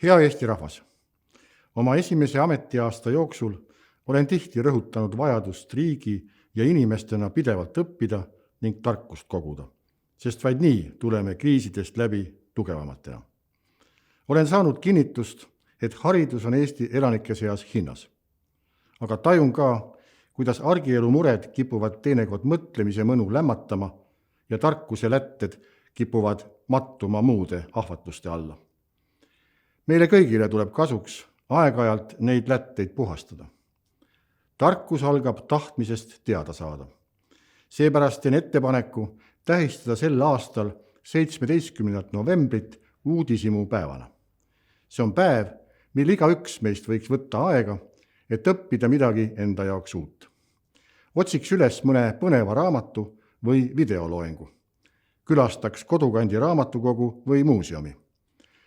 Hea Eesti rahvas! Oma esimese ametiaasta jooksul olen tihti rõhutanud vajadust riigi ja inimestena pidevalt õppida ning tarkust koguda, sest vaid nii tuleme kriisidest läbi tugevamatena. Olen saanud kinnitust, et haridus on Eesti elanike seas hinnas. Aga tajun ka, kuidas argielu mured kipuvad teinekord mõtlemise mõnu lämmatama ja tarkuse lätted kipuvad mattuma muude ahvatluste alla. Meile kõigile tuleb kasuks aeg-ajalt neid lätteid puhastada. Tarkus algab tahtmisest teada saada. Seepärast teen ettepaneku tähistada sel aastal 17. novembrit uudishimu päevana. See on päev, mil igaüks meist võiks võtta aega, et õppida midagi enda jaoks uut. Otsiks üles mõne põneva raamatu või videoloengu. Külastaks kodukandi raamatukogu või muuseumi.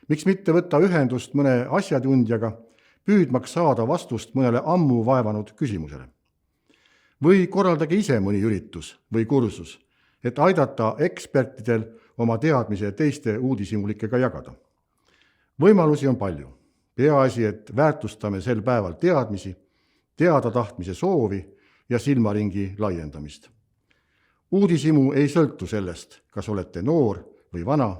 Miks mitte võtta ühendust mõne asjatundjaga, püüdmaks saada vastust mõnele ammu vaevanud küsimusele. Või korraldage ise mõni üritus või kursus, et aidata ekspertidel oma teadmise teiste uudishimulikega jagada. Võimalusi on palju. Peaasi, et väärtustame sel päeval teadmisi, teada tahtmise soovi ja silmaringi laiendamist. Uudishimu ei sõltu sellest, kas olete noor või vana,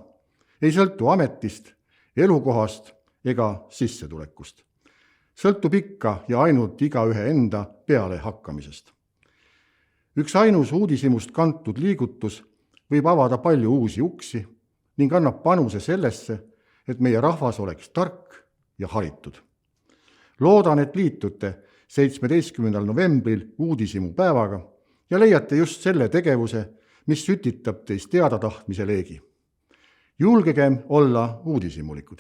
ei sõltu ametist, elukohast ega sissetulekust. Sõltub ikka ja ainult igaühe enda peale hakkamisest. Üks ainus uudishimust kantud liigutus võib avada palju uusi uksi ning annab panuse sellesse, et meie rahvas oleks tark ja haritud. Loodan, et liitute 17. novembril uudishimu päevaga ja leiate just selle tegevuse, mis sütitab teist teada tahtmise leegi. Julgegem olla uudishimulikud.